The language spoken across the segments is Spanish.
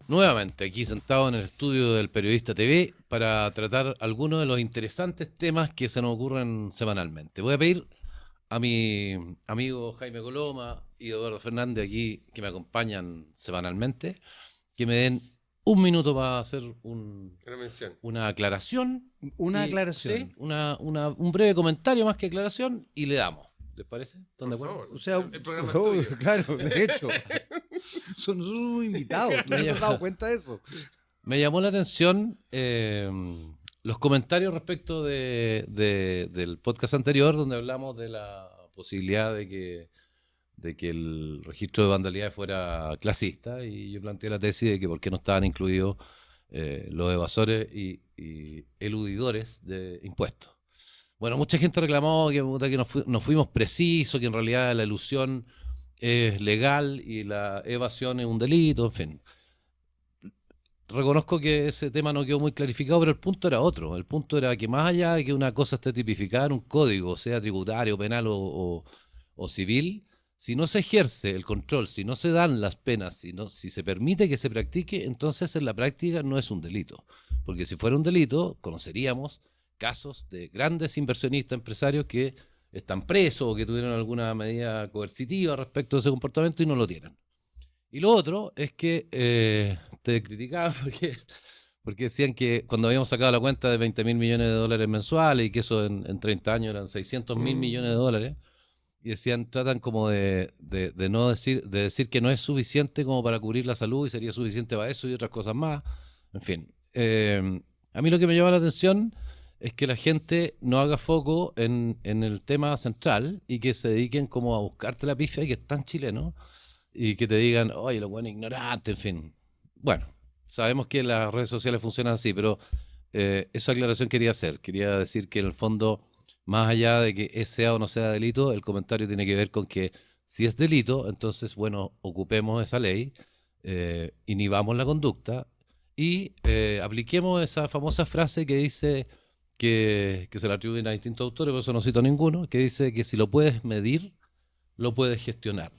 Nuevamente, aquí sentado en el estudio del Periodista TV para tratar algunos de los interesantes temas que se nos ocurren semanalmente. Voy a pedir a mi amigo Jaime Coloma y Eduardo Fernández aquí que me acompañan semanalmente, que me den un minuto para hacer Una mención. una aclaración Una y sí, aclaración. un breve comentario más que aclaración y le damos. ¿Les parece? ¿Están de Por acuerdo? favor. O sea, El programa es tuyo. claro, de hecho. Son sus invitados. ¿Tú no te has dado cuenta de eso? Me llamó la atención los comentarios respecto del podcast anterior, donde hablamos de la posibilidad de que el registro de vandalidad fuera clasista, y yo planteé la tesis de que por qué no estaban incluidos los evasores y eludidores de impuestos. Bueno, mucha gente reclamó que, puta, que no fuimos precisos, que en realidad la elusión es legal y la evasión es un delito, en fin. Reconozco que ese tema no quedó muy clarificado, pero el punto era otro. El punto era que más allá de que una cosa esté tipificada en un código, sea tributario, penal o civil, si no se ejerce el control, si no se dan las penas, si se permite que se practique, entonces en la práctica no es un delito. Porque si fuera un delito, conoceríamos casos de grandes inversionistas, empresarios que están presos o que tuvieron alguna medida coercitiva respecto a ese comportamiento y no lo tienen. Y lo otro es que te criticaban porque decían que cuando habíamos sacado la cuenta de 20.000 millones de dólares mensuales y que eso en 30 años eran 600.000 millones de dólares, y decían, tratan como de no decir que no es suficiente como para cubrir la salud y sería suficiente para eso y otras cosas más. En fin, a mí lo que me llama la atención es que la gente no haga foco en el tema central y que se dediquen como a buscarte la pifia y que es tan chileno y que te digan, oye, lo bueno ignorante, en fin. Bueno, sabemos que las redes sociales funcionan así, pero esa aclaración quería hacer. Quería decir que en el fondo, más allá de que sea o no sea delito, el comentario tiene que ver con que si es delito, entonces, bueno, ocupemos esa ley, inhibamos la conducta y apliquemos esa famosa frase que dice que se la atribuyen a distintos autores, por eso no cito ninguno, que dice que si lo puedes medir, lo puedes gestionar.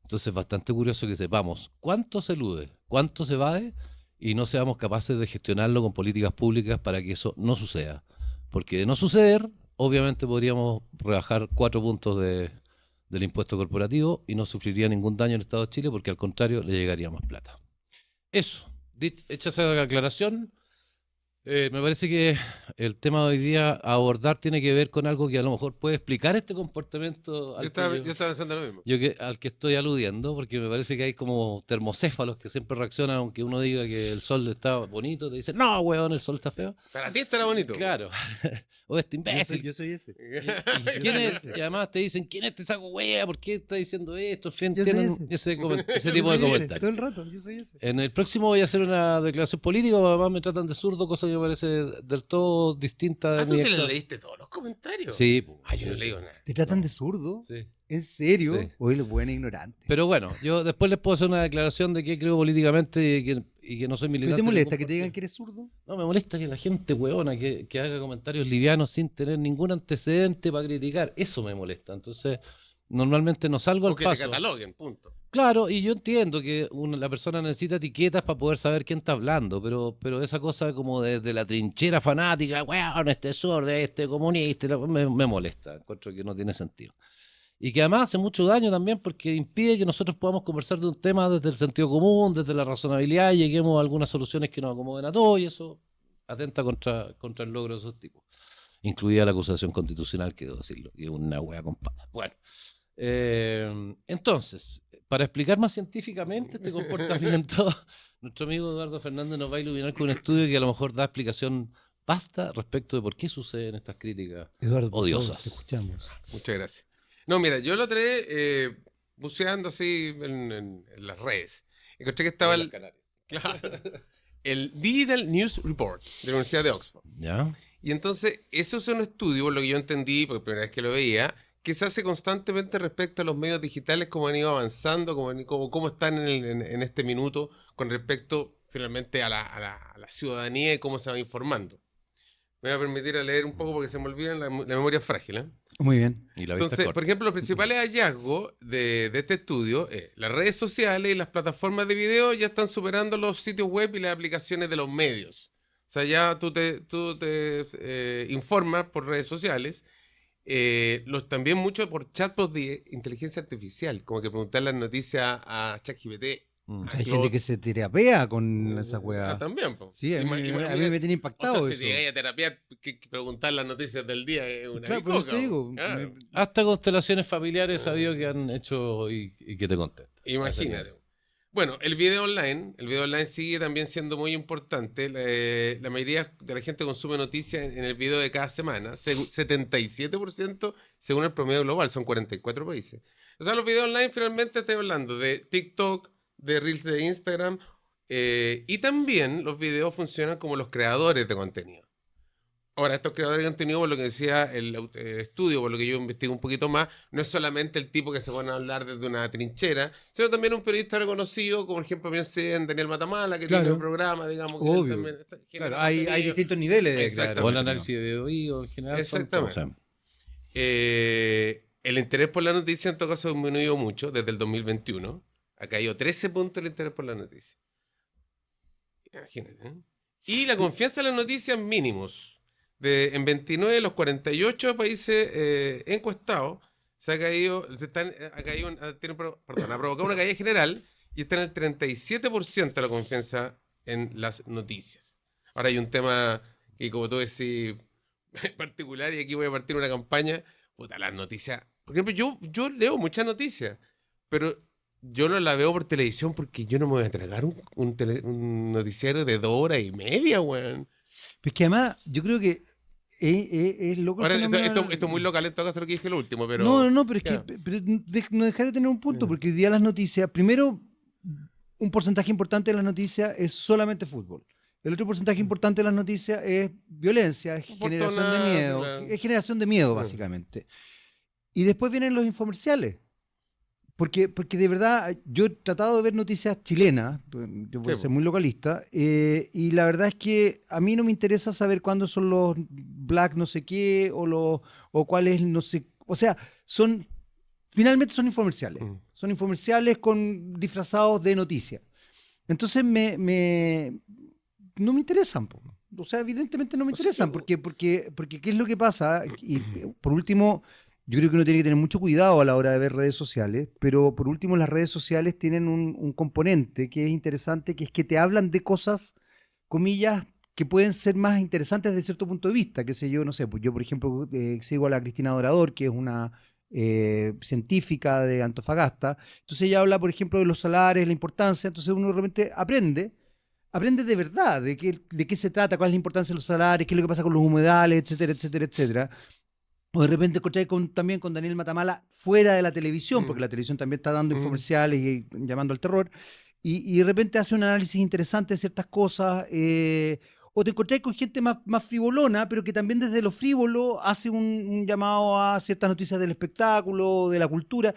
Entonces es bastante curioso que sepamos cuánto se elude, cuánto se evade y no seamos capaces de gestionarlo con políticas públicas para que eso no suceda. Porque de no suceder, obviamente podríamos rebajar 4 puntos del impuesto corporativo y no sufriría ningún daño el Estado de Chile porque al contrario le llegaría más plata. Eso, hecha esa aclaración, me parece que el tema de hoy día a abordar tiene que ver con algo que a lo mejor puede explicar este comportamiento Yo estaba pensando lo mismo. al que estoy aludiendo, porque me parece que hay como termocéfalos que siempre reaccionan, aunque uno diga que el sol está bonito, te dicen, no, weón, el sol está feo. Para ti estará bonito. Claro. O este imbécil. Yo soy ese. ¿Quién es? Y además te dicen, ¿quién es este saco wea? ¿Por qué está diciendo esto? En fin, Yo soy tienen ese. ese tipo de Todo comentarios. el rato, yo soy ese. En el próximo voy a hacer una declaración política, además me tratan de zurdo, cosa que me parece del todo distinta de ¿Tú mi te actual. leíste todos los comentarios? Sí. Yo no sí, le digo nada. ¿Te tratan No. de zurdo? sí. ¿En serio? Sí. Hoy lo buen ignorante. Pero bueno, yo después les puedo hacer una declaración de qué creo políticamente y que no soy ¿No militante. te molesta de que ningún te digan partido. que eres zurdo? No, me molesta que la gente hueona que haga comentarios livianos sin tener ningún antecedente para criticar. Eso me molesta. Entonces, normalmente no salgo O al que te paso. cataloguen, punto. Claro, y yo entiendo que la persona necesita etiquetas para poder saber quién está hablando, pero esa cosa como de la trinchera fanática, weón, este sordo, este comunista, me molesta. Encuentro que no tiene sentido. Y que además hace mucho daño también porque impide que nosotros podamos conversar de un tema desde el sentido común, desde la razonabilidad y lleguemos a algunas soluciones que nos acomoden a todos y eso atenta contra el logro de esos tipos. Incluida la acusación constitucional, que debo decirlo, que es una wea con patas. Bueno, entonces, para explicar más científicamente este comportamiento, nuestro amigo Eduardo Fernández nos va a iluminar con un estudio que a lo mejor da explicación vasta respecto de por qué suceden estas críticas Eduardo, por odiosas. favor, te escuchamos. Muchas gracias. No, mira, yo lo trae buceando así en las redes. Encontré que estaba claro, el Digital News Report de la Universidad de Oxford. ¿Ya? Y entonces, eso es un estudio, por lo que yo entendí, por primera vez que lo veía, que se hace constantemente respecto a los medios digitales, cómo han ido avanzando, cómo están en este minuto con respecto finalmente a la ciudadanía y cómo se va informando. Me voy a permitir a leer un poco porque se me olvida la memoria frágil, ¿eh? Muy bien. Y la vista es Entonces, corta. por ejemplo, los principales hallazgos de este estudio, las redes sociales y las plataformas de video ya están superando los sitios web y las aplicaciones de los medios. O sea, ya tú te informas por redes sociales, también mucho por chatbots de inteligencia artificial, como que preguntar las noticias a ChatGPT. Mm. Hay gente que se terapea con esa weá. También, po. Sí, a mí me tiene O impactado sea, si eso. te llegáis a terapia, que preguntar las noticias del día es una Claro, pero bicoca, te po. digo, Claro. Hasta constelaciones familiares he sabido que han hecho y que te contestan. Imagínate. Bueno, el video online sigue también siendo muy importante. La mayoría de la gente consume noticias en el video de cada semana. 77% según el promedio global, son 44 países. O sea, los videos online finalmente estoy hablando de TikTok, de Reels de Instagram, y también los videos funcionan como los creadores de contenido. Ahora, estos creadores de contenido, por lo que decía el estudio, por lo que yo investigo un poquito más, no es solamente el tipo que se pone a hablar desde una trinchera, sino también un periodista reconocido, como por ejemplo piense en Daniel Matamala, que Claro. tiene un programa, digamos, que él Obvio. también genera Claro, hay contenido. distintos niveles de Exactamente. O el análisis de oído en general. son Exactamente. todos. El interés por la noticia en todo caso ha disminuido mucho desde el 2021. Ha caído 13 puntos el interés por la noticia. Imagínate, ¿eh? Y la confianza en las noticias mínimos. En 29 de los 48 países encuestados ha provocado una caída general y está en el 37% de la confianza en las noticias. Ahora hay un tema que, como tú decís, particular, y aquí voy a partir una campaña. Puta, las noticias. Por ejemplo, yo leo muchas noticias, pero yo no la veo por televisión porque yo no me voy a tragar un noticiario de 2 horas y media, weón. Pero es que además, yo creo que es loco el Ahora, fenómeno esto es muy local, en todo caso lo que dije lo último, pero... No, pero es ya. que no deja de tener un punto, Ya. porque hoy día las noticias, primero, un porcentaje importante de las noticias es solamente fútbol. El otro porcentaje importante de las noticias es violencia, es generación de Portonazo, miedo, claro. es generación de miedo, básicamente. Y después vienen los infomerciales. Porque de verdad, yo he tratado de ver noticias chilenas, yo voy a Sí, ser po. muy localista, y la verdad es que a mí no me interesa saber cuándo son los black no sé qué, o cuál es no sé, o sea, finalmente son infomerciales. Mm. Son infomerciales disfrazados de noticias. Entonces no me interesan, po. O sea, evidentemente no me O sea, interesan, porque ¿qué es lo que pasa? Y por último, yo creo que uno tiene que tener mucho cuidado a la hora de ver redes sociales, pero por último las redes sociales tienen un componente que es interesante, que es que te hablan de cosas, comillas, que pueden ser más interesantes desde cierto punto de vista, qué sé yo, no sé, pues yo por ejemplo sigo a la Cristina Dorador, que es una científica de Antofagasta, entonces ella habla por ejemplo de los salares, la importancia, entonces uno realmente aprende de verdad de qué se trata, cuál es la importancia de los salarios, qué es lo que pasa con los humedales, etcétera, etcétera, etcétera. O de repente encontráis también con Daniel Matamala fuera de la televisión, porque la televisión también está dando infomerciales y llamando al terror, y de repente hace un análisis interesante de ciertas cosas, o te encontráis con gente más frivolona, pero que también desde lo frívolo hace un llamado a ciertas noticias del espectáculo, de la cultura.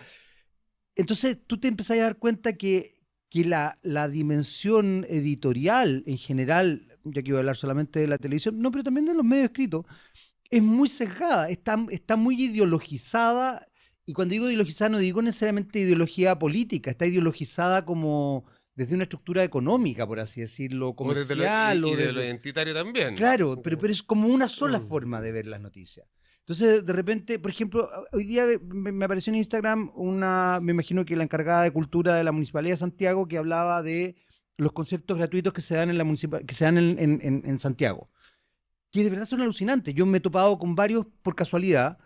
Entonces tú te empezás a dar cuenta que la dimensión editorial en general, ya que voy a hablar solamente de la televisión, no, pero también de los medios escritos, es muy sesgada, está muy ideologizada, y cuando digo ideologizada no digo necesariamente ideología política, está ideologizada como desde una estructura económica, por así decirlo, O desde comercial. y de lo identitario también. Claro, pero es como una sola forma de ver las noticias. Entonces, de repente, por ejemplo, hoy día me apareció en Instagram me imagino que la encargada de cultura de la Municipalidad de Santiago, que hablaba de los conciertos gratuitos que se dan en Santiago, que de verdad son alucinantes. Yo me he topado con varios por casualidad.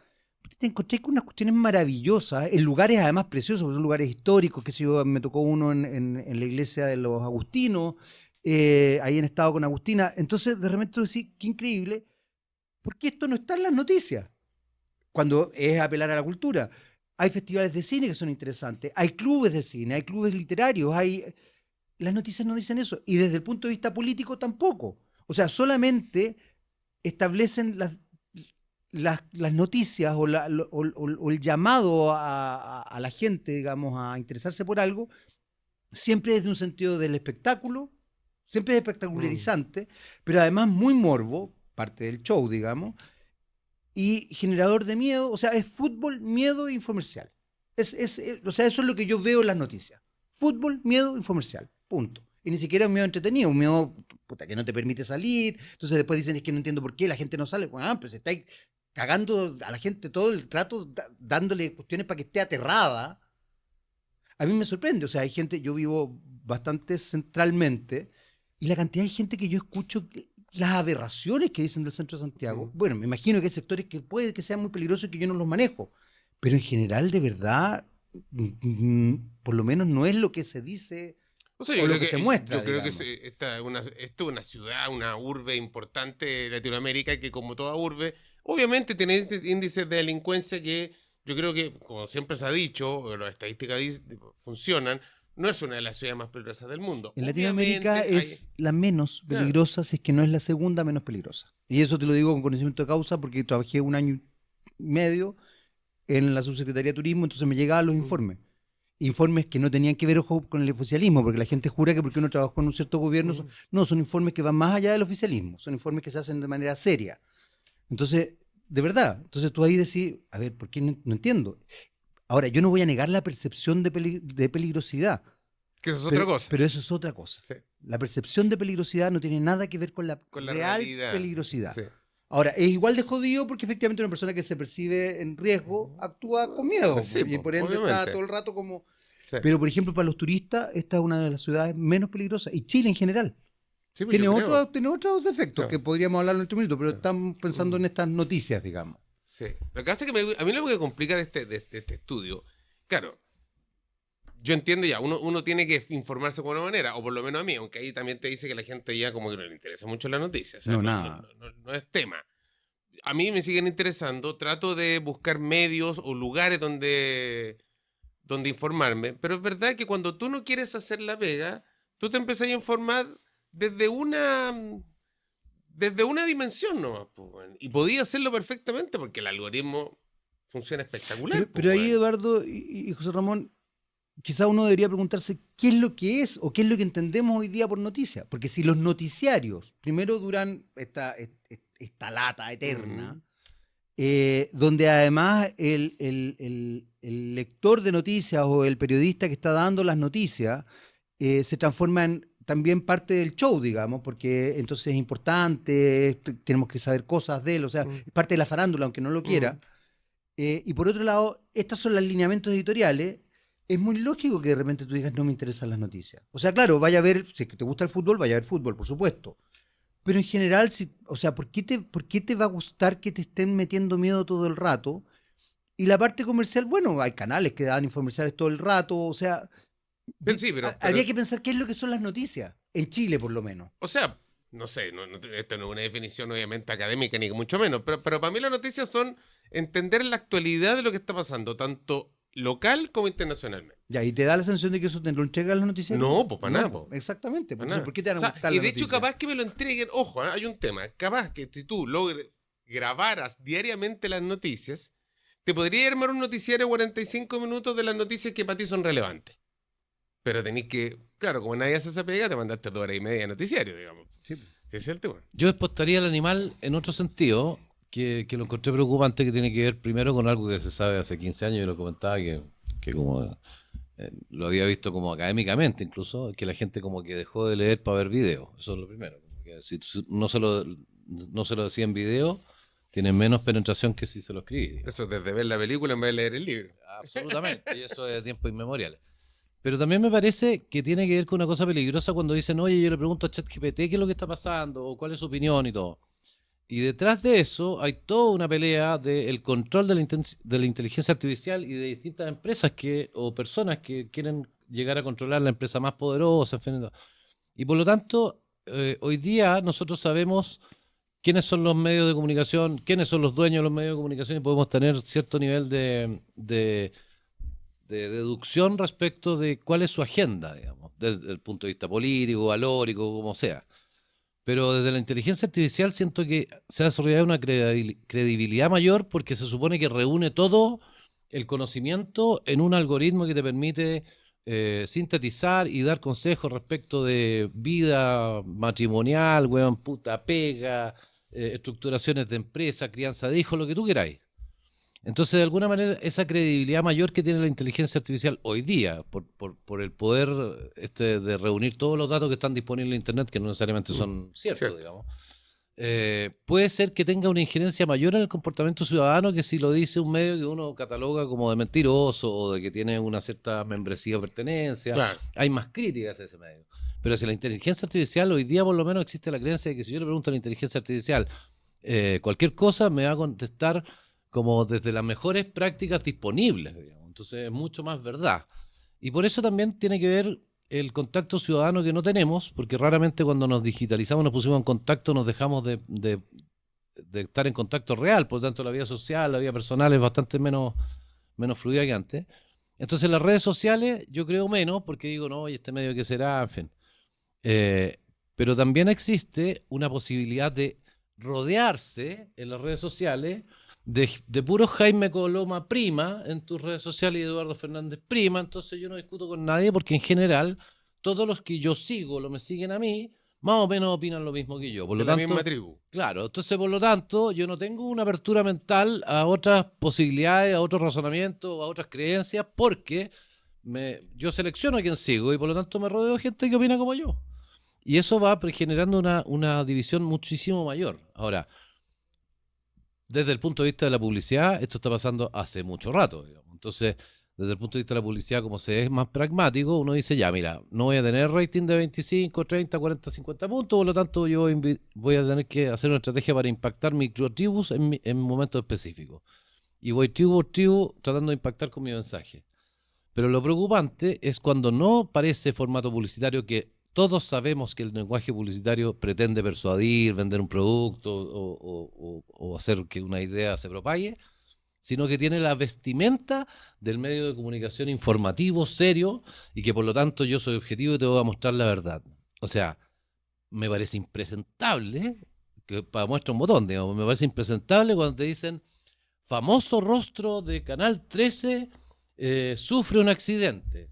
Te encontré con unas cuestiones maravillosas, en lugares además preciosos, porque son lugares históricos, que si yo me tocó uno en la iglesia de los agustinos, ahí en Estado con Agustina. Entonces, de repente tú decís, qué increíble, porque esto no está en las noticias, cuando es apelar a la cultura. Hay festivales de cine que son interesantes, hay clubes de cine, hay clubes literarios, las noticias no dicen eso, y desde el punto de vista político tampoco. O sea, solamente establecen las noticias o el llamado a la gente, digamos, a interesarse por algo, siempre desde un sentido del espectáculo, siempre es espectacularizante, pero además muy morbo, parte del show, digamos, y generador de miedo, o sea, es fútbol, miedo e infomercial. O sea, eso es lo que yo veo en las noticias. Fútbol, miedo, infomercial. Punto. Y ni siquiera un miedo entretenido, un miedo puta, que no te permite salir. Entonces después dicen, es que no entiendo por qué la gente no sale. Bueno, pues estáis cagando a la gente todo el rato, dándole cuestiones para que esté aterrada. A mí me sorprende, o sea, hay gente, yo vivo bastante centralmente, y la cantidad de gente que yo escucho, las aberraciones que dicen del centro de Santiago, bueno, me imagino que hay sectores que puede que sean muy peligrosos y que yo no los manejo, pero en general, de verdad, por lo menos no es lo que se dice O sea, o lo que se muestra, yo creo que digamos. esto es una ciudad, una urbe importante de Latinoamérica que, como toda urbe, obviamente tiene índices de delincuencia que yo creo que, como siempre se ha dicho, las estadísticas funcionan, no es una de las ciudades más peligrosas del mundo. En Latinoamérica Obviamente es la menos claro. peligrosa, si es que no es la segunda menos peligrosa. Y eso te lo digo con conocimiento de causa porque trabajé 1 año y medio en la subsecretaría de Turismo, entonces me llegaban los informes. Informes que no tenían que ver, ojo, con el oficialismo, porque la gente jura que porque uno trabajó en un cierto gobierno, no, son informes que van más allá del oficialismo, son informes que se hacen de manera seria. Entonces, de verdad, entonces tú ahí decís, a ver, ¿por qué no entiendo? Ahora, yo no voy a negar la percepción de peligrosidad, Que eso es otra cosa. pero eso es otra cosa. Sí. La percepción de peligrosidad no tiene nada que ver con la real realidad. peligrosidad. Sí. Ahora, es igual de jodido porque efectivamente una persona que se percibe en riesgo actúa con miedo. Sí, y por ende obviamente. está todo el rato como... Sí. Pero, por ejemplo, para los turistas, esta es una de las ciudades menos peligrosas. Y Chile en general. Sí, pues Tiene, yo creo. tiene otros defectos Claro. que podríamos hablar en otro minuto, pero Claro. estamos pensando en estas noticias, digamos. Sí. Lo que hace que a mí lo que me complica de este estudio, claro, yo entiendo ya, uno tiene que informarse de alguna manera, o por lo menos a mí, aunque ahí también te dice que la gente ya como que no le interesa mucho las noticias. O sea, No, nada. No es tema. A mí me siguen interesando, trato de buscar medios o lugares donde informarme, pero es verdad que cuando tú no quieres hacer la pega, tú te empezás a informar desde una dimensión nomás, pues, bueno. Y podía hacerlo perfectamente porque el algoritmo funciona espectacular. Pero ahí, bueno. Eduardo y José Ramón, quizá uno debería preguntarse qué es lo que es o qué es lo que entendemos hoy día por noticia. Porque si los noticiarios primero duran esta lata eterna, donde además el lector de noticias o el periodista que está dando las noticias se transforma en también parte del show, digamos, porque entonces es importante, tenemos que saber cosas de él, o sea, es parte de la farándula, aunque no lo quiera. Y por otro lado, estos son los lineamientos editoriales. Es muy lógico que de repente tú digas, no me interesan las noticias. O sea, claro, vaya a ver, si es que te gusta el fútbol, vaya a ver fútbol, por supuesto. Pero en general, o sea, ¿por qué te va a gustar que te estén metiendo miedo todo el rato? Y la parte comercial, bueno, hay canales que dan infomerciales todo el rato, o sea, Sí, pero habría que pensar qué es lo que son las noticias, en Chile por lo menos. o sea, no sé, esto no es una definición obviamente académica ni mucho menos, pero para mí las noticias son entender la actualidad de lo que está pasando, tanto local como internacionalmente. Ya, ¿y te da la sensación de que eso te lo entregan los noticias? No, pues para nada. po, Pues. exactamente. Para Entonces, nada. ¿por qué te van a O sea, gustar y las de hecho, noticias? capaz que me lo entreguen. Ojo, hay un tema. Capaz que si tú grabaras diariamente las noticias, te podría armar un noticiario 45 minutos de las noticias que para ti son relevantes. Pero tenéis que, claro, como nadie hace esa pega, te mandaste 2 horas y media de noticiario, digamos. Sí. Ese es el tema. Yo expostaría al animal en otro sentido, que lo encontré preocupante, que tiene que ver primero con algo que se sabe hace 15 años, y lo comentaba, que como lo había visto como académicamente incluso, que la gente como que dejó de leer para ver videos. Eso es lo primero. Que si no se lo decía en video, tiene menos penetración que si se lo escribí. Eso desde ver la película en vez de leer el libro. Absolutamente, y eso es de tiempos inmemoriales. Pero también me parece que tiene que ver con una cosa peligrosa cuando dicen, oye, yo le pregunto a ChatGPT qué es lo que está pasando, o cuál es su opinión y todo. Y detrás de eso hay toda una pelea del control de la inteligencia artificial y de distintas empresas o personas que quieren llegar a controlar la empresa más poderosa. En fin, y por lo tanto, hoy día nosotros sabemos quiénes son los medios de comunicación, quiénes son los dueños de los medios de comunicación, y podemos tener cierto nivel de deducción respecto de cuál es su agenda, digamos, desde el punto de vista político, valórico, como sea. Pero desde la inteligencia artificial siento que se ha desarrollado una credibilidad mayor porque se supone que reúne todo el conocimiento en un algoritmo que te permite sintetizar y dar consejos respecto de vida matrimonial, weón, puta pega, estructuraciones de empresa, crianza de hijos, lo que tú queráis. Entonces, de alguna manera, esa credibilidad mayor que tiene la inteligencia artificial hoy día, por el poder de reunir todos los datos que están disponibles en Internet, que no necesariamente son ciertos, Cierto. digamos, puede ser que tenga una injerencia mayor en el comportamiento ciudadano que si lo dice un medio que uno cataloga como de mentiroso o de que tiene una cierta membresía o pertenencia. Claro. Hay más críticas a ese medio. Pero si la inteligencia artificial, hoy día por lo menos existe la creencia de que si yo le pregunto a la inteligencia artificial cualquier cosa, me va a contestar como desde las mejores prácticas disponibles, digamos. Entonces es mucho más verdad. Y por eso también tiene que ver el contacto ciudadano que no tenemos, porque raramente cuando nos digitalizamos, nos pusimos en contacto, nos dejamos de estar en contacto real, por lo tanto la vida social, la vida personal es bastante menos fluida que antes. Entonces las redes sociales yo creo menos, porque digo, no, ¿y este medio qué será? En fin. Pero también existe una posibilidad de rodearse en las redes sociales de puro Jaime Coloma prima en tus redes sociales y Eduardo Fernández prima. Entonces yo no discuto con nadie porque en general todos los que yo sigo, me siguen a mí, más o menos opinan lo mismo que yo. Por De lo la tanto, misma tribu. claro, entonces por lo tanto yo no tengo una apertura mental a otras posibilidades, a otros razonamientos, a otras creencias, porque yo selecciono a quien sigo y por lo tanto me rodeo de gente que opina como yo. Y eso va generando una división muchísimo mayor. Ahora, desde el punto de vista de la publicidad, esto está pasando hace mucho rato, digamos. Entonces, desde el punto de vista de la publicidad, como se es más pragmático, uno dice, ya, mira, no voy a tener rating de 25, 30, 40, 50 puntos, por lo tanto yo voy a tener que hacer una estrategia para impactar microtribus en momentos específicos. Y voy tribu por tribu tratando de impactar con mi mensaje. Pero lo preocupante es cuando no parece formato publicitario, que todos sabemos que el lenguaje publicitario pretende persuadir, vender un producto o hacer que una idea se propague, sino que tiene la vestimenta del medio de comunicación informativo, serio, y que por lo tanto yo soy objetivo y te voy a mostrar la verdad. O sea, me parece impresentable, que para muestra un botón, digamos, me parece impresentable cuando te dicen, famoso rostro de Canal 13 sufre un accidente.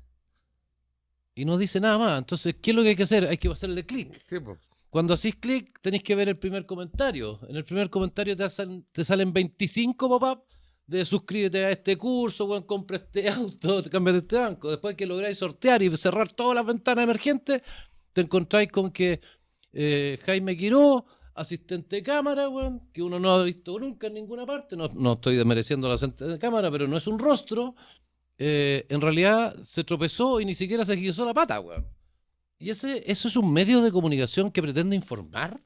Y no dice nada más. Entonces, ¿qué es lo que hay que hacer? Hay que hacerle clic. Sí, pues. Cuando hacís clic, tenéis que ver el primer comentario. En el primer comentario te salen 25 pop-up de suscríbete a este curso, bueno, compra este auto, cámbiate este banco. Después que lográis sortear y cerrar todas las ventanas emergentes, te encontráis con que Jaime Quiró, asistente de cámara, bueno, que uno no ha visto nunca en ninguna parte. No estoy desmereciendo al asistente de cámara, pero no es un rostro. En realidad se tropezó y ni siquiera se guisó la pata, weón. Y eso es un medio de comunicación que pretende informar.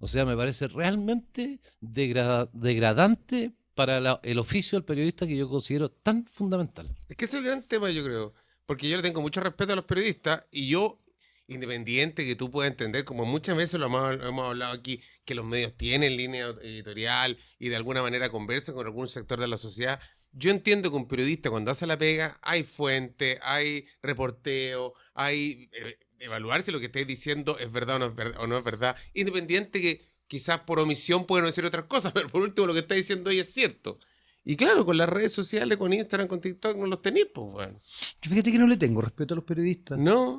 O sea, me parece realmente degradante para el oficio del periodista, que yo considero tan fundamental. Es que ese es el gran tema, yo creo. Porque yo le tengo mucho respeto a los periodistas y yo, independiente que tú puedas entender, como muchas veces hemos hablado aquí, que los medios tienen línea editorial y de alguna manera conversan con algún sector de la sociedad. Yo entiendo que un periodista cuando hace la pega, hay fuente, hay reporteo, hay evaluar si lo que estáis diciendo es verdad o no es verdad. Independiente que quizás por omisión pueden decir otras cosas, pero por último lo que está diciendo hoy es cierto. Y claro, con las redes sociales, con Instagram, con TikTok, no los tenéis, pues bueno. Yo fíjate que no le tengo respeto a los periodistas. No,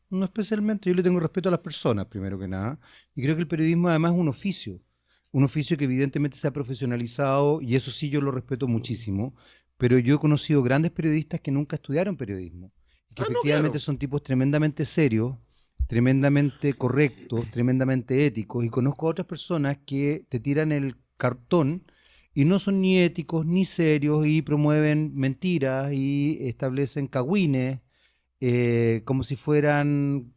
No especialmente. Yo le tengo respeto a las personas, primero que nada. Y creo que el periodismo además es un oficio. Un oficio que evidentemente se ha profesionalizado y eso sí yo lo respeto muchísimo. Pero yo he conocido grandes periodistas que nunca estudiaron periodismo. Y que no, efectivamente claro. son tipos tremendamente serios, tremendamente correctos, tremendamente éticos. Y conozco a otras personas que te tiran el cartón y no son ni éticos ni serios y promueven mentiras y establecen cagüines como si fueran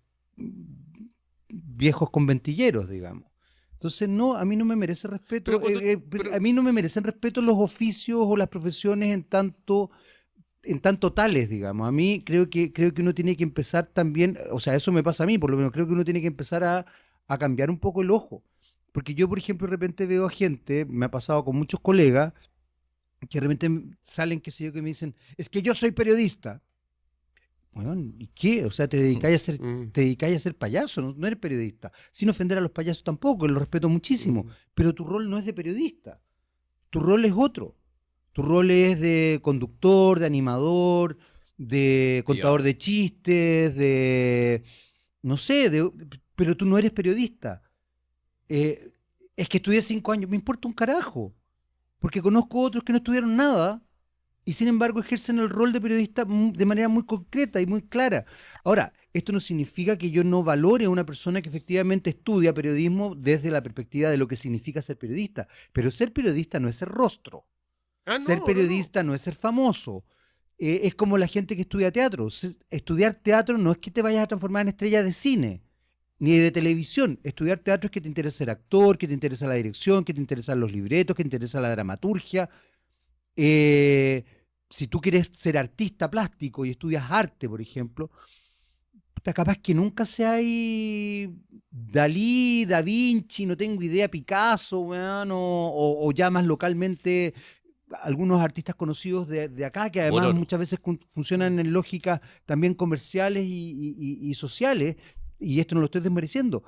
viejos conventilleros, digamos. Entonces, no, a mí no me merece respeto, Pero a mí no me merecen respeto los oficios o las profesiones en tanto tales, digamos. A mí creo que uno tiene que empezar también, o sea, eso me pasa a mí, por lo menos creo que uno tiene que empezar a cambiar un poco el ojo. Porque yo, por ejemplo, de repente veo a gente, me ha pasado con muchos colegas, que de repente salen, qué sé yo, que me dicen, es que yo soy periodista. Bueno, ¿y qué? O sea, Mm. te dedicáis a ser payaso, no eres periodista. Sin ofender a los payasos tampoco, los respeto muchísimo. Pero tu rol no es de periodista. Tu rol es otro. Tu rol es de conductor, de animador, de contador de chistes, no sé, pero tú no eres periodista. Eh, Es que estudié 5 años, me importa un carajo. Porque conozco otros que no estudiaron nada y sin embargo ejercen el rol de periodista de manera muy concreta y muy clara. Ahora, esto no significa que yo no valore a una persona que efectivamente estudia periodismo desde la perspectiva de lo que significa ser periodista. Pero ser periodista no es ser rostro. Ah, Ser no, no, no. periodista no es ser famoso. Es como la gente que estudia teatro. Estudiar teatro no es que te vayas a transformar en estrella de cine ni de televisión. Estudiar teatro es que te interesa ser actor, que te interesa la dirección, que te interesan los libretos, que te interesa la dramaturgia. Si tú quieres ser artista plástico y estudias arte, por ejemplo, puta, capaz que nunca seas Dalí, Da Vinci, no tengo idea, Picasso, weón, o ya más localmente algunos artistas conocidos de acá, que además Boror. muchas veces funcionan en lógicas también comerciales y sociales, y esto no lo estoy desmereciendo.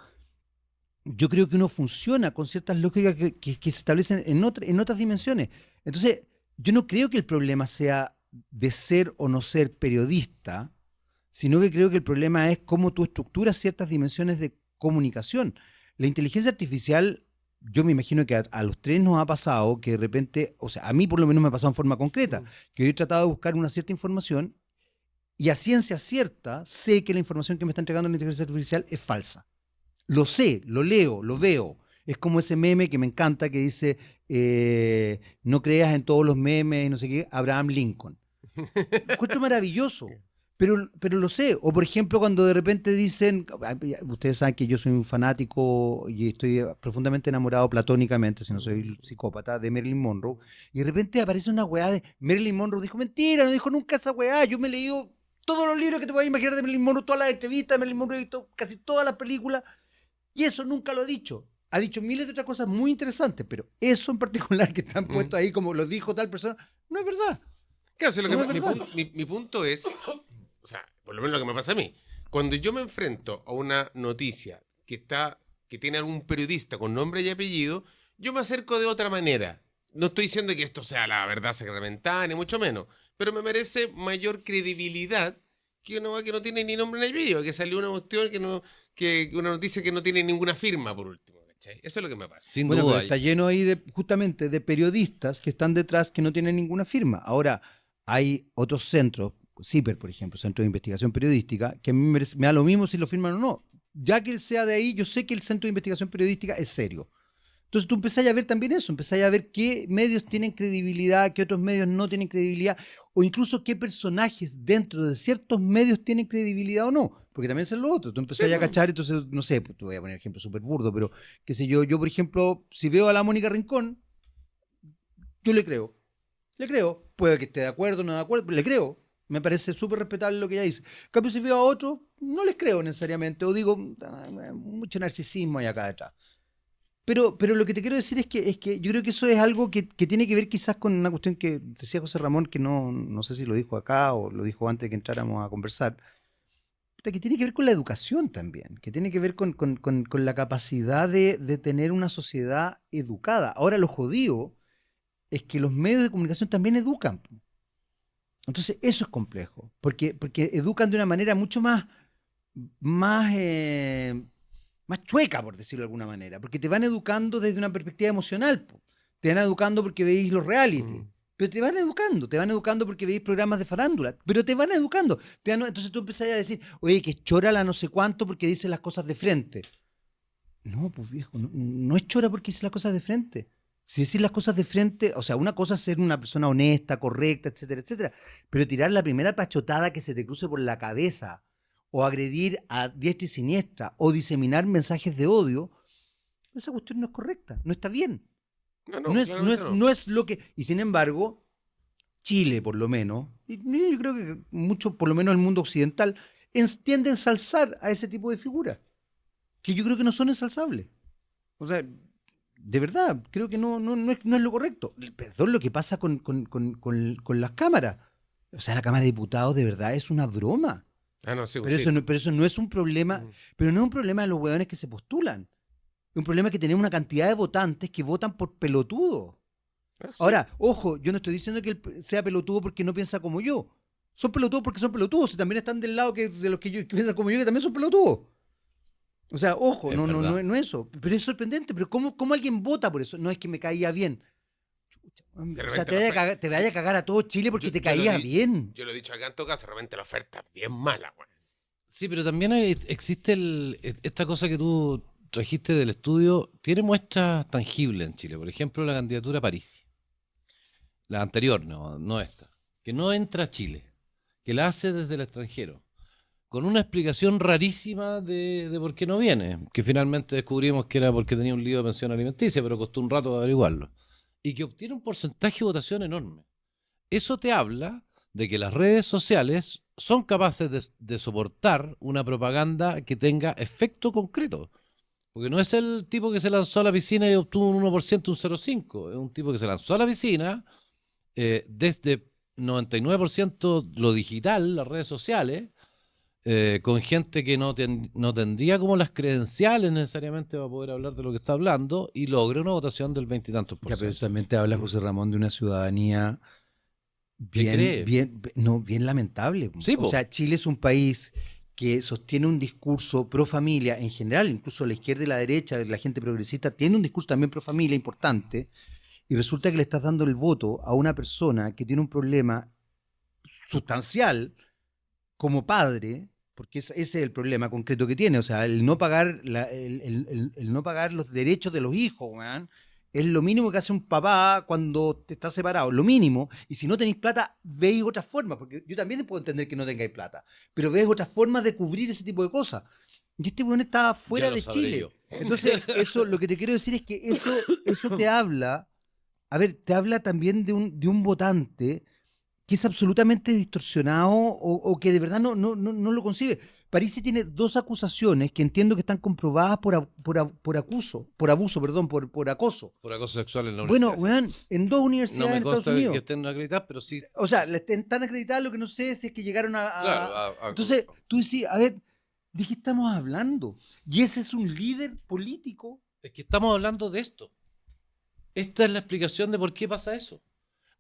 Yo creo que uno funciona con ciertas lógicas que se establecen en otras dimensiones. Entonces, yo no creo que el problema sea de ser o no ser periodista, sino que creo que el problema es cómo tú estructuras ciertas dimensiones de comunicación. La inteligencia artificial, yo me imagino que a los tres nos ha pasado que de repente, o sea, a mí por lo menos me ha pasado en forma concreta, que yo he tratado de buscar una cierta información y a ciencia cierta sé que la información que me está entregando la inteligencia artificial es falsa. Lo sé, lo leo, lo veo. Es como ese meme que me encanta que dice, no creas en todos los memes, no sé qué, Abraham Lincoln. Lo encuentro maravilloso, pero lo sé. O por ejemplo, cuando de repente dicen, ustedes saben que yo soy un fanático y estoy profundamente enamorado platónicamente, si no soy psicópata, de Marilyn Monroe, y de repente aparece una weá de Marilyn Monroe, dijo, mentira, no dijo nunca esa weá, yo me he leído todos los libros que te puedas imaginar de Marilyn Monroe, todas las entrevistas de Marilyn Monroe, he visto casi todas las películas, y eso nunca lo ha dicho. Ha dicho miles de otras cosas muy interesantes, pero eso en particular que están puestos ahí como lo dijo tal persona, no es verdad. Claro, o sea, No es verdad. mi punto es, o sea, por lo menos lo que me pasa a mí, cuando yo me enfrento a una noticia que tiene algún periodista con nombre y apellido, yo me acerco de otra manera. No estoy diciendo que esto sea la verdad sacramental, ni mucho menos, pero me merece mayor credibilidad que una que no tiene ni nombre ni apellido, que salió una cuestión que una noticia que no tiene ninguna firma, por último. ¿Cachai? Eso es lo que me pasa. Sin Bueno, pero duda. está lleno ahí justamente de periodistas que están detrás que no tienen ninguna firma. Ahora, hay otros centros, CIPER, por ejemplo, Centro de Investigación Periodística, que a mí me da lo mismo si lo firman o no. Ya que sea de ahí, yo sé que el Centro de Investigación Periodística es serio. Entonces tú empezás a ver también eso, empezás a ver qué medios tienen credibilidad, qué otros medios no tienen credibilidad, o incluso qué personajes dentro de ciertos medios tienen credibilidad o no, porque también es lo otro. Tú empezás Sí, a cachar, entonces, no sé, pues, te voy a poner ejemplo súper burdo, pero qué sé yo, por ejemplo, si veo a la Mónica Rincón, yo le creo. Le creo. Puede que esté de acuerdo o no de acuerdo, pero le creo. Me parece súper respetable lo que ella dice. En cambio, si veo a otro, no les creo necesariamente. O digo, mucho narcisismo hay acá detrás. Pero lo que te quiero decir es que yo creo que eso es algo que tiene que ver quizás con una cuestión que decía José Ramón, que no sé si lo dijo acá o lo dijo antes de que entráramos a conversar, que tiene que ver con la educación también, que tiene que ver con la capacidad de tener una sociedad educada. Ahora lo jodido es que los medios de comunicación también educan. Entonces eso es complejo, porque educan de una manera mucho más, más chueca, por decirlo de alguna manera, porque te van educando desde una perspectiva emocional, po. Te van educando porque veis los reality, pero te van educando porque veis programas de farándula, pero te van educando. Entonces tú empezás a decir, oye, que es chora la no sé cuánto porque dice las cosas de frente. No, pues viejo, no es chora porque dice las cosas de frente. Si decir las cosas de frente, o sea, una cosa es ser una persona honesta, correcta, etcétera, etcétera, pero tirar la primera pachotada que se te cruce por la cabeza, o agredir a diestra y siniestra, o diseminar mensajes de odio, esa cuestión no es correcta, no está bien. No es lo que... Y sin embargo, Chile, por lo menos, y yo creo que mucho, por lo menos el mundo occidental, tiende a ensalzar a ese tipo de figuras, que yo creo que no son ensalzables. O sea, de verdad, creo que no es lo correcto. Perdón, lo que pasa con las cámaras. O sea, la Cámara de Diputados de verdad es una broma. Ah, no, sí, Pero, sí. pero eso no es un problema, pero no es un problema de los hueones que se postulan. Es un problema que tenemos una cantidad de votantes que votan por pelotudo. Ah, sí. Ahora, ojo, yo no estoy diciendo que él sea pelotudo porque no piensa como yo. Son pelotudos porque son pelotudos y también están del lado de los que piensan como yo, que también son pelotudos. O sea, ojo, Es no, no, verdad. no, no eso. Pero es sorprendente. Pero ¿cómo alguien vota por eso? No es que me caía bien. Chucha, De o sea, repente te la vaya a oferta- cagar, te vaya a cagar a todo Chile porque te yo lo caía di- bien. Yo lo he dicho acá en todo caso, de repente la oferta es bien mala, weón. Sí, pero también existe esta cosa que tú trajiste del estudio, tiene muestras tangibles en Chile. Por ejemplo, la candidatura a París. La anterior, no esta. Que no entra a Chile, que la hace desde el extranjero, con una explicación rarísima de por qué no viene, que finalmente descubrimos que era porque tenía un lío de pensión alimenticia, pero costó un rato averiguarlo. Y que obtiene un porcentaje de votación enorme. Eso te habla de que las redes sociales son capaces de soportar una propaganda que tenga efecto concreto. Porque no es el tipo que se lanzó a la piscina y obtuvo un 1%, un 0,5. Es un tipo que se lanzó a la piscina desde 99% lo digital, las redes sociales, con gente que no tendría como las credenciales necesariamente para poder hablar de lo que está hablando y logra una votación del 20 y tantos por Ya, pero eso ciento. también te habla, José Ramón, de una ciudadanía ¿Qué cree? bien lamentable. Sí, O po. sea, Chile es un país que sostiene un discurso pro familia en general, incluso la izquierda y la derecha, la gente progresista, tiene un discurso también pro familia importante, y resulta que le estás dando el voto a una persona que tiene un problema sustancial como padre, porque ese es el problema concreto que tiene, o sea, el no pagar, el no pagar los derechos de los hijos, weón, es lo mínimo que hace un papá cuando te está separado, lo mínimo, y si no tenéis plata, veis otras formas, porque yo también puedo entender que no tengáis plata, pero veis otras formas de cubrir ese tipo de cosas. Y este weón está Ya fuera lo de sabré Chile. yo. Entonces, eso, lo que te quiero decir es que eso te habla, a ver, te habla también de un votante que es absolutamente distorsionado o que de verdad no lo concibe. Parisi tiene dos acusaciones que entiendo que están comprobadas por abuso, perdón, por acoso. Por acoso sexual en la Bueno, universidad. Sí. weón, en dos No universidades me en Estados consta que Unidos. estén acreditadas, pero sí. O sea, están acreditadas, lo que no sé si es que llegaron Claro, Entonces, tú decís, a ver, ¿de qué estamos hablando? Y ese es un líder político. es que estamos hablando de esto. Esta es la explicación de por qué pasa eso.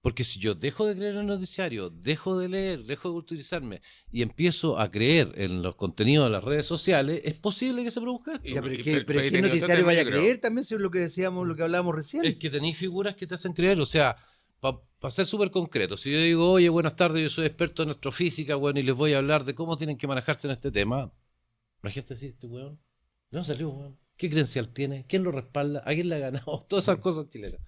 Porque si yo dejo de creer en el noticiario, dejo de leer, dejo de culturizarme y empiezo a creer en los contenidos de las redes sociales, es posible que se produzca esto. Y- Ya, pero y- es pero ahí que el tenía otro noticiario tema, vaya a yo creo. creer también, si es lo que decíamos, lo que hablábamos recién. Es que tenéis figuras que te hacen creer, o sea, para ser súper concreto, si yo digo, oye, buenas tardes, yo soy experto en astrofísica, bueno, y les voy a hablar de cómo tienen que manejarse en este tema, la gente dice, este weón, ¿de dónde salió, weón? ¿Qué credencial tiene? ¿Quién lo respalda? ¿A quién le ha ganado? Todas esas cosas chilenas.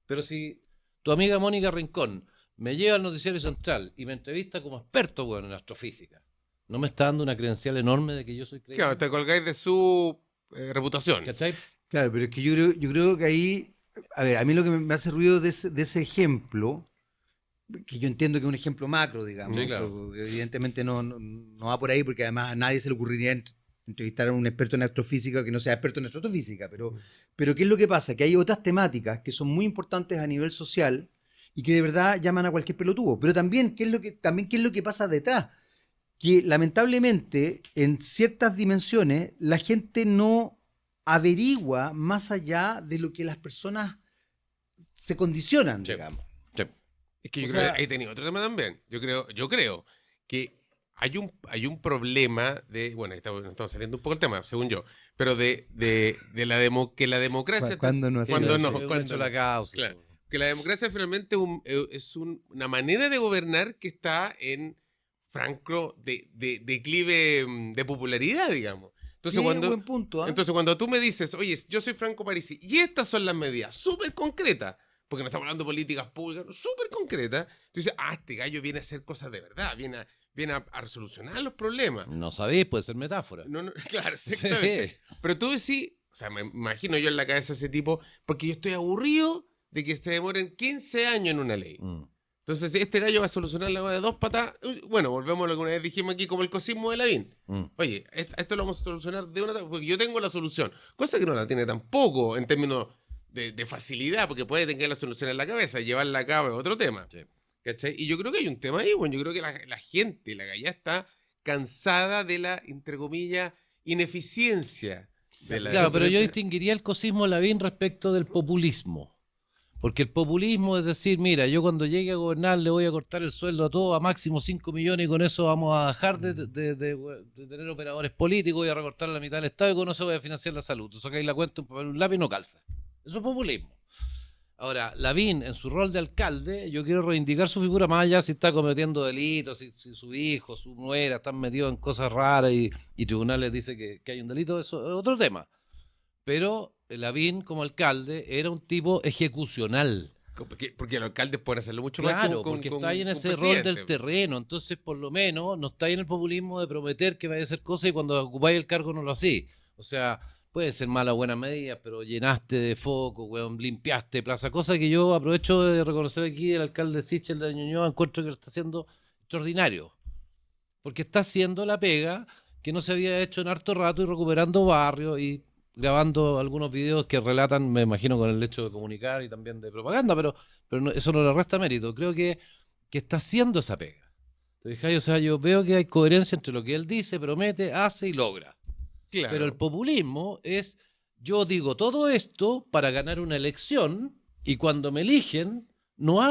Pero si tu amiga Mónica Rincón me lleva al noticiario central y me entrevista como experto, weón, en astrofísica, ¿no me está dando una credencial enorme de que yo soy creíble? Claro, te colgáis de su reputación. ¿Cachai? Claro, pero es que yo creo que ahí, a ver, a mí lo que me hace ruido de ese ejemplo, que yo entiendo que es un ejemplo macro, digamos, Sí, claro. pero evidentemente no va por ahí porque además a nadie se le ocurriría entrevistar a un experto en astrofísica que no sea experto en astrofísica, pero ¿qué es lo que pasa? Que hay otras temáticas que son muy importantes a nivel social y que de verdad llaman a cualquier pelotudo, pero también ¿qué es lo que pasa detrás? Que lamentablemente en ciertas dimensiones la gente no averigua más allá de lo que las personas se condicionan, Sí. digamos. Sí. Es que yo O creo sea- que ahí tenía otro tema también. Yo creo que hay un problema de, bueno, ahí estamos saliendo un poco el tema, según yo, pero que la democracia... ¿Cuándo no ha sido cuando así? no, Es un cuando hecho no. la causa. Claro. Que la democracia finalmente es una manera de gobernar que está en franco declive de popularidad, digamos. Entonces, Sí, cuando, buen punto, ¿ah? entonces, cuando tú me dices, oye, yo soy Franco Parisi, y estas son las medidas súper concretas, porque no estamos hablando de políticas públicas, súper concretas, tú dices, este gallo viene a hacer cosas de verdad, viene a resolucionar los problemas. No sabéis, puede ser metáfora. No, claro, exactamente. Pero tú decís, o sea, me imagino yo en la cabeza ese tipo, porque yo estoy aburrido de que se demoren 15 años en una ley. Mm. Entonces, este gallo va a solucionar la cosa de dos patas. Bueno, volvemos a lo que una vez dijimos aquí, como el cosismo de Lavín. Mm. Oye, esto lo vamos a solucionar de una... Porque yo tengo la solución. Cosa que no la tiene tampoco en términos de facilidad, porque puede tener la solución en la cabeza y llevarla a cabo es otro tema. Sí. ¿Cachai? Y yo creo que hay un tema ahí, bueno, yo creo que la gente, la galla está cansada de la, entre comillas, ineficiencia de la... Claro, pero yo democracia. distinguiría el cosismo Lavín respecto del populismo. Porque el populismo es decir, mira, yo cuando llegue a gobernar le voy a cortar el sueldo a todos a máximo 5 millones y con eso vamos a dejar de tener operadores políticos, voy a recortar la mitad del Estado y con eso voy a financiar la salud. Tú sacáis la cuenta, un papel, un lápiz y no calza. Eso es populismo. Ahora, Lavín, en su rol de alcalde, yo quiero reivindicar su figura más allá si está cometiendo delitos, si su hijo, su nuera están metidos en cosas raras y tribunales dice que hay un delito, eso es otro tema. Pero Lavín, como alcalde, era un tipo ejecucional. Porque los alcaldes pueden hacerlo mucho más Claro, porque está ahí en un ese rol del presidente. terreno, entonces por lo menos no está ahí en el populismo de prometer que vaya a hacer cosas y cuando ocupáis el cargo no lo hacís. O sea, puede ser mala o buena medida, pero llenaste de foco, weón, limpiaste plaza, cosa que yo aprovecho de reconocer aquí el alcalde Sichel de Ñuñoa, encuentro que lo está haciendo extraordinario, porque está haciendo la pega que no se había hecho en harto rato y recuperando barrios y grabando algunos videos que relatan, me imagino, con el hecho de comunicar y también de propaganda, pero eso no le resta mérito. Creo que está haciendo esa pega. ¿Te fijas? O sea, yo veo que hay coherencia entre lo que él dice, promete, hace y logra. Claro. Pero el populismo es, yo digo todo esto para ganar una elección y cuando me eligen, no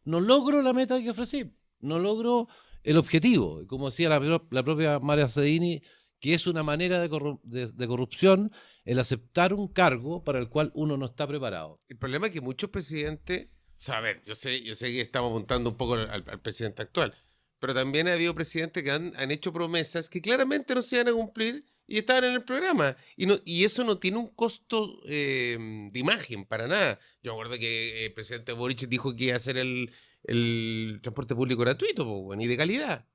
logro la meta que ofrecí, no logro el objetivo. Como decía la propia María Cedini, que es una manera de corrupción el aceptar un cargo para el cual uno no está preparado. El problema es que muchos presidentes, o sea, a ver, yo sé que estamos apuntando un poco al presidente actual, pero también ha habido presidentes que han hecho promesas que claramente no se iban a cumplir y estaban en el programa. Y eso no tiene un costo de imagen para nada. Yo me acuerdo que el presidente Boric dijo que iba a hacer el transporte público gratuito, po, weón, y de calidad.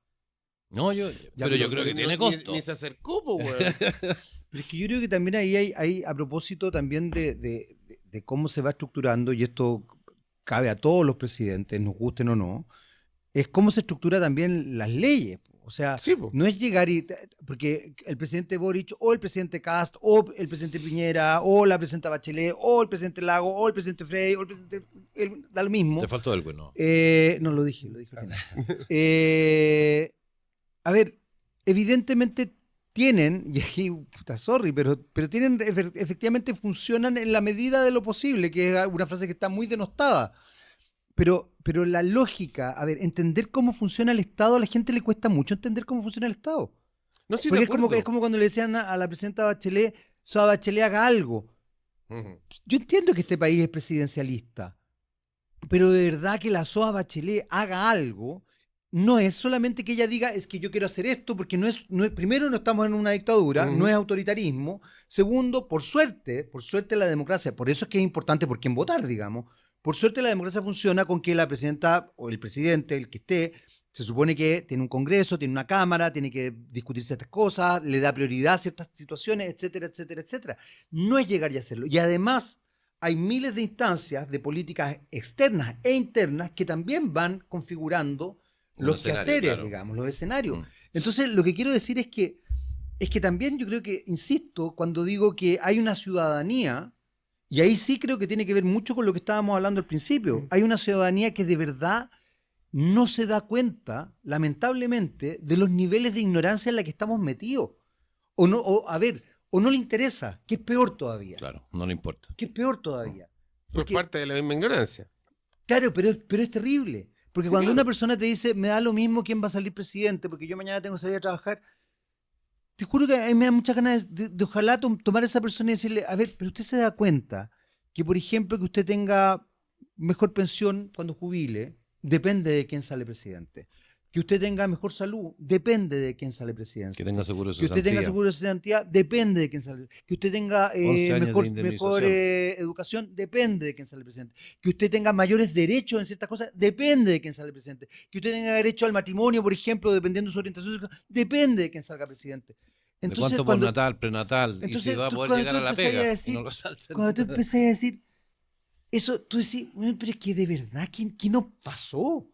No, pero yo creo que tiene costo. Ni se acercó, po, weón. Pero es que yo creo que también ahí hay a propósito también de cómo se va estructurando, y esto cabe a todos los presidentes, nos gusten o no, es cómo se estructura también las leyes. O sea, Sí, po. no es llegar porque el presidente Boric, o el presidente Kast, o el presidente Piñera, o la presidenta Bachelet, o el presidente Lago, o el presidente Frey, o el presidente... da lo mismo. Te faltó algo, ¿no? No, lo dije al final. A ver, evidentemente tienen, y aquí, puta, sorry, pero tienen, efectivamente funcionan en la medida de lo posible, que es una frase que está muy denostada. Pero la lógica, a ver, entender cómo funciona el Estado, a la gente le cuesta mucho entender cómo funciona el Estado. No, sí, Porque de es como acuerdo. cuando le decían a la presidenta Bachelet, Bachelet haga algo. Ujú. Yo entiendo que este país es presidencialista, pero de verdad que la SOA Bachelet haga algo, no es solamente que ella diga, es que yo quiero hacer esto, porque primero no estamos en una dictadura, no es autoritarismo. Segundo, por suerte la democracia, por eso es que es importante por quién votar, digamos. Por suerte la democracia funciona con que la presidenta o el presidente, el que esté, se supone que tiene un congreso, tiene una cámara, tiene que discutir ciertas cosas, le da prioridad a ciertas situaciones, etcétera, etcétera, etcétera. No es llegar y hacerlo. Y además hay miles de instancias de políticas externas e internas que también van configurando los quehaceres, claro. digamos, los escenarios. Mm. Entonces, lo que quiero decir es que también yo creo que, insisto, cuando digo que hay una ciudadanía, y ahí sí creo que tiene que ver mucho con lo que estábamos hablando al principio, hay una ciudadanía que de verdad no se da cuenta, lamentablemente, de los niveles de ignorancia en la que estamos metidos. O no le interesa, que es peor todavía. Claro, no le importa. Que es peor todavía. Por parte de la misma ignorancia. Claro, pero es terrible. Porque Sí, cuando claro. una persona te dice, me da lo mismo quién va a salir presidente, porque yo mañana tengo que salir a trabajar, te juro que a mí me da muchas ganas de ojalá tomar a esa persona y decirle, a ver, pero usted se da cuenta que, por ejemplo, que usted tenga mejor pensión cuando jubile, depende de quién sale presidente. Que usted tenga mejor salud, depende de quién sale presidente. Que tenga seguro de Que usted tenga seguro de cesantía, depende de quién sale. Que usted tenga 11 años mejor, de indemnización. educación, depende de quién sale presidente. Que usted tenga mayores derechos en ciertas cosas, depende de quién sale presidente. Que usted tenga derecho al matrimonio, por ejemplo, dependiendo de su orientación sexual, depende de quién salga presidente. ¿De cuánto postnatal, prenatal? Y si entonces, va a tú poder cuando llegar tú a la empezás pega. a decir- y no lo salten. Cuando tú empecé a decir eso, tú decís, pero es que de verdad, ¿qué nos pasó?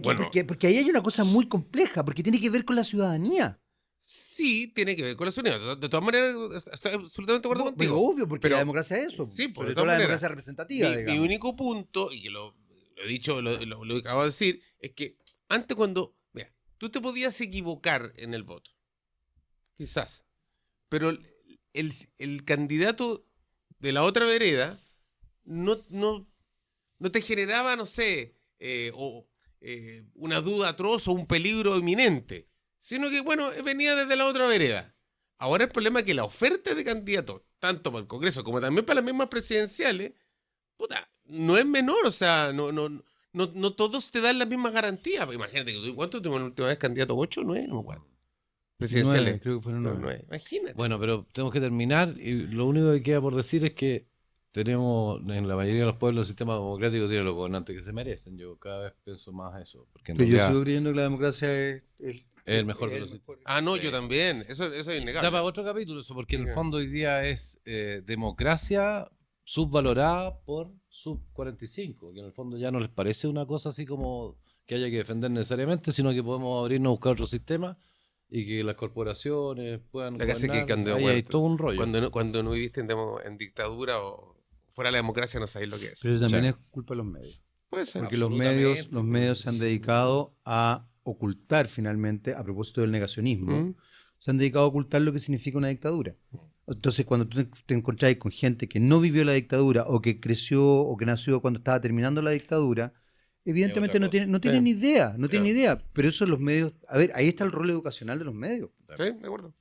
Bueno, Porque ahí hay una cosa muy compleja, porque tiene que ver con la ciudadanía. sí, tiene que ver con la ciudadanía. De todas maneras, estoy absolutamente de acuerdo Pero contigo. obvio, porque Pero- la democracia es eso. sí, pues, sobre de todo todas la maneras. democracia representativa, Mi digamos. único punto, y que lo he dicho, lo acabo de decir, es que antes cuando, mira, tú te podías equivocar en el voto, quizás, pero el candidato de la otra vereda no no te generaba, no sé, una duda atroz o un peligro inminente, sino que, bueno, venía desde la otra vereda. Ahora el problema es que la oferta de candidatos, tanto para el Congreso como también para las mismas presidenciales, puta, no es menor, o sea, no todos te dan las mismas garantías. Imagínate, ¿cuánto tuvimos la última vez candidato? ¿8 o 9? No me acuerdo. Presidenciales. 9, creo que fueron 9. 9. Imagínate. Bueno, pero tenemos que terminar y lo único que queda por decir es que tenemos, en la mayoría de los pueblos, el sistema democrático tiene los gobernantes que se merecen. Yo cada vez pienso más eso, porque en Pero yo realidad sigo creyendo que la democracia es es el mejor de los sistemas. Ah, no, Sí. yo también. Eso es Da innegable. para otro capítulo eso, porque en el Ya. fondo hoy día es democracia subvalorada por sub 45, que en el fondo ya no les parece una cosa así como que haya que defender necesariamente, sino que podemos abrirnos a buscar otro sistema y que las corporaciones puedan La que hace que gobernar. cuando, Ahí hay todo un rollo. cuando no viviste en dictadura o fuera de la democracia no sabéis lo que es. Pero eso también Sí. es culpa de los medios. Puede ser. Porque los Absolutamente. medios se han dedicado a ocultar finalmente, a propósito del negacionismo, ¿Mm? se han dedicado a ocultar lo que significa una dictadura. Entonces, cuando tú te encontrás con gente que no vivió la dictadura o que creció o que nació cuando estaba terminando la dictadura, evidentemente otra cosa. no tienen Sí. idea, no tienen Claro. idea. Pero eso los medios, a ver, ahí está el rol educacional de los medios. Sí, de acuerdo.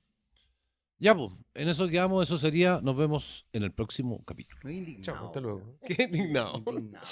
Ya, pues, en eso quedamos, eso sería, nos vemos en el próximo capítulo. Estoy indignado. Chao, hasta luego. Qué indignado. Indignado.